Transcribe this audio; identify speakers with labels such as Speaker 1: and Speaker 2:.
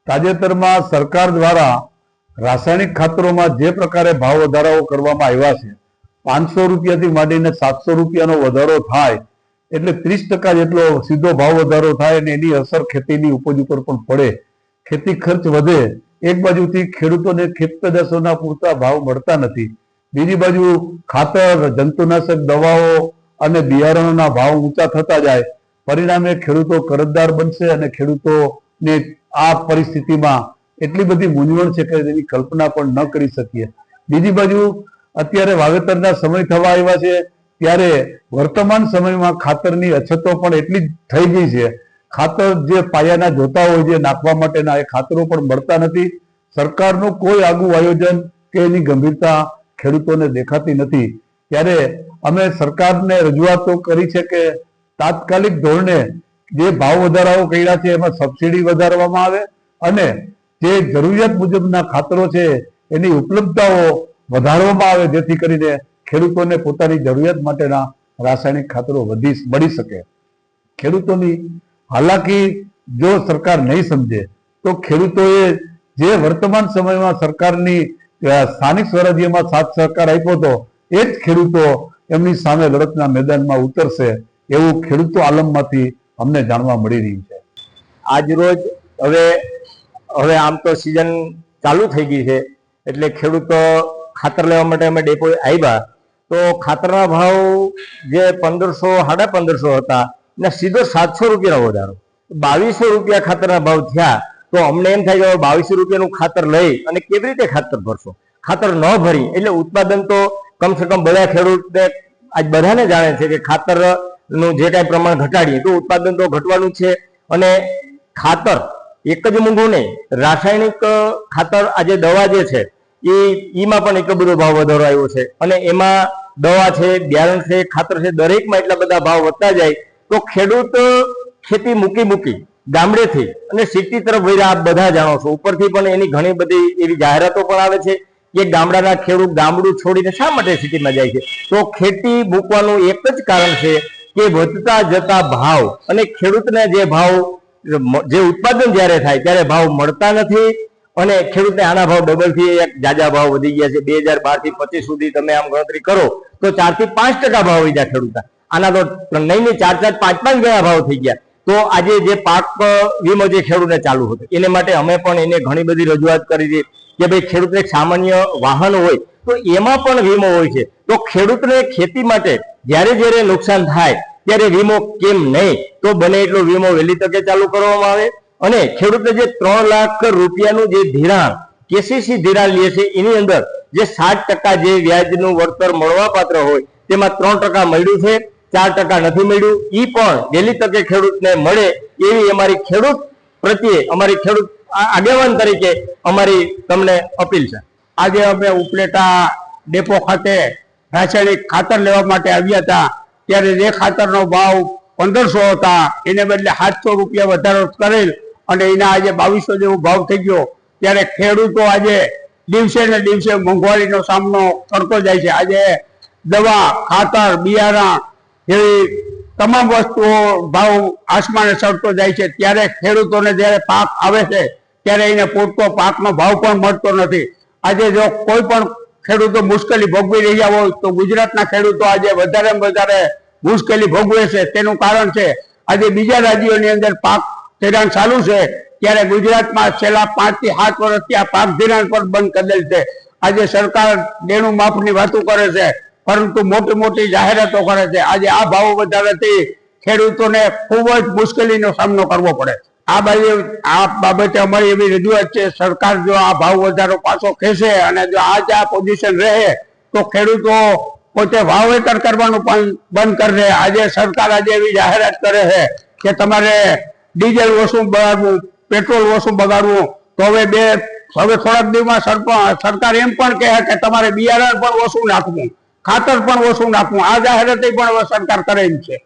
Speaker 1: તાજેતરમાં સરકાર દ્વારા રાસાયણિક ખાતરોમાં જે પ્રકારે ભાવ વધારાઓ કરવામાં આવ્યા છે, 500 રૂપિયાથી માંડીને 700 રૂપિયાનો વધારો થાય એટલે 30% જેટલો સીધો ભાવ વધારો થાય અને એની અસર ખેતીની ઉપજ ઉપર પણ પડે, ખેતી ખર્ચ વધે। એક બાજુથી ખેડૂતોને ખેત પેદાશોના પૂરતા ભાવ મળતા નથી, બીજી બાજુ ખાતર, જંતુનાશક દવાઓ અને બિયારણોના ભાવ ઊંચા થતા જાય, પરિણામે ખેડૂતો કરજદાર બનશે અને ખેડૂતોને આ પરિસ્થિતિમાં એટલી બધી મૂંઝવણ છે કે તેની કલ્પના પણ ન કરી શકીએ। બીજી બાજુ અત્યારે વાવેતરના સમય થવા આવ્યા છે ત્યારે વર્તમાન સમયમાં ખાતરની અછતો પણ એટલી જ થઈ ગઈ છે। ખાતર જે પાયાના જોતા હોય છે નાખવા માટેના, એ ખાતરો પણ મળતા નથી। સરકારનું કોઈ આગવું આયોજન કે એની ગંભીરતા ખેડૂતોને દેખાતી નથી। ત્યારે અમે સરકારને રજૂઆતો કરી છે કે તાત્કાલિક ધોરણે જે ભાવ વધારાઓ કર્યા છે એમાં સબસિડી વધારવામાં આવે અને જે જરૂરિયાત મુજબના ખાતરો છે એની ઉપલબ્ધતાઓ વધારવામાં આવે, જેથી કરીને ખેડૂતોને પોતાની જરૂરિયાત માટેના રાસાયણિક ખાતરો મળી શકે। ખેડૂતોની હાલાકી જો સરકાર નહીં સમજે તો ખેડૂતોએ જે વર્તમાન સમયમાં સરકારની સ્થાનિક સ્વરાજ્યમાં સાથ સહકાર આપ્યો હતો એ જ ખેડૂતો એમની સામે લડતના મેદાનમાં ઉતરશે એવું ખેડૂતો આલમમાંથી અમને જાણવા મળી રહ્યું છે।
Speaker 2: આજ રોજ હવે આમ તો સિઝન ચાલુ થઈ ગઈ છે એટલે ખેડૂતો ખાતર લેવા માટે અમે ડેપો આવ્યા તો ખાતરના ભાવ જે 1500 1550 હતા ને સીધો 700 રૂપિયાનો વધારો, 2200 રૂપિયા ખાતરના ભાવ થયા। તો અમને એમ થાય કે 2200 રૂપિયાનું ખાતર લઈ અને કેવી રીતે ખાતર ભરશો? ખાતર ન ભરી એટલે ઉત્પાદન તો કમસે કમ બધા ખેડૂતને આજ બધાને જાણે છે કે ખાતરનું જે કાંઈ પ્રમાણ ઘટાડીએ તો ઉત્પાદન તો ઘટવાનું છે। અને ખાતર એક જ મોંઘું નહીં, રાસાયણિક ખાતર આજે દવા જે છે એમાં પણ એટલો બધો ભાવ વધારો આવ્યો છે અને એમાં દવા છે, બિયારણ છે, ખાતર છે, દરેકમાં એટલા બધા ભાવ વધતા જાય તો ખેડૂત ખેતી મૂકી ગામડેથી અને સિટી તરફ વળ્યા। આપ બધા જાણો છો, ઉપરથી પણ એની ઘણી બધી એવી જાહેરાતો પણ આવે છે કે ગામડાના ખેડૂત ગામડું છોડીને શા માટે સિટીમાં જાય છે? તો ખેતી મૂકવાનું એક જ કારણ છે કે વધતા જતા ભાવ અને ખેડૂતને જે ઉત્પાદન જ્યારે થાય ત્યારે ભાવ મળતા નથી અને ખેડૂતને આના ભાવ ડબલથી એક જાજા ભાવ વધી ગયા છે। 2012 થી 25 સુધી તમે આમ ગણતરી કરો તો 4 થી 5% ભાવ વધ્યા ખેડૂતના, આના તો નહીં 4 5 ગણા ભાવ થઈ ગયા। તો આજે જે પાક વીમો જે ખેડૂતને ચાલુ હતો એને માટે અમે પણ એને ઘણી બધી રજૂઆત કરી છે કે ભાઈ ખેડૂતને સામાન્ય વાહન હોય તો એમાં પણ વીમો હોય છે, તો ખેડૂતને ખેતી માટે જ્યારે નુકસાન થાય ત્યારે વીમો કેમ નહીં? તો બને એટલો વીમો વહેલી તકે ચાલુ કરવામાં આવે અને ખેડૂતને જે 3 લાખ રૂપિયાનું જે ધિરાણ કેસીસી ધિરાણ લે છે એની અંદર જે 7% જે વ્યાજનું વળતર મળવા પાત્ર હોય તેમાં 3% મળ્યું છે, 4% નથી મળ્યું, એ પણ વહેલી તકે ખેડૂતને મળે એવી અમારી ખેડૂત પ્રત્યે અમારી ખેડૂત આગેવાન તરીકે અમારી તમને અપીલ છે।
Speaker 3: આજે અમે ઉપલેટા ડેપો ખાતે રાસાયણિક ખાતર લેવા માટે આવ્યા હતા ત્યારે જે ખાતરનો ભાવ 1500 હતા એને બદલે 700 રૂપિયા વધારો કરેલ અને એના આજે 2200 જેવો ભાવ થઈ ગયો। ત્યારે ખેડૂતો આજે દિવસે ને દિવસે મોંઘવારીનો સામનો કરતો જાય છે। આજે દવા, ખાતર, બિયારણ જેવી તમામ વસ્તુઓ ભાવ આસમાને ચડતો જાય છે। ત્યારે ખેડૂતોને જ્યારે પાક આવે છે ત્યારે એને પૂરતો પાકનો ભાવ પણ મળતો નથી। આજે જો કોઈ પણ ખેડૂતો મુશ્કેલી ભોગવી રહ્યા હોય તો ગુજરાતના ખેડૂતો આજે વધારે મુશ્કેલી ભોગવે છે। તેનું કારણ છે આજે બીજા રાજ્યોની અંદર પાક ધિરાણ ચાલુ છે ત્યારે ગુજરાતમાં છેલ્લા 5 થી 7 વર્ષથી આ પાક ધિરાણ પણ બંધ કરેલ છે। આજે સરકાર દેણું માફની વાતો કરે છે પરંતુ મોટી જાહેરાતો કરે છે। આજે આ ભાવ વધારાથી ખેડૂતોને ખૂબ જ મુશ્કેલીનો સામનો કરવો પડે। આ બાબતે અમારી એવી રજૂઆત છે, સરકાર જો આ ભાવ વધારો પાછો ખેંચે અને જો આ પોઝિશન રહે તો ખેડૂતો પોતે વાવેતર કરવાનું પણ બંધ કરી દે। આજે સરકાર એવી જાહેરાત કરે છે કે તમારે ડીઝલ ઓછું બગાડવું, પેટ્રોલ ઓછું બગાડવું, તો હવે થોડાક દિવસમાં સરકાર એમ પણ કહે કે તમારે બિયારણ પણ ઓછું નાખવું, ખાતર પણ ઓછું નાખવું। આ જાહેરાત પણ હવે સરકાર કરે છે।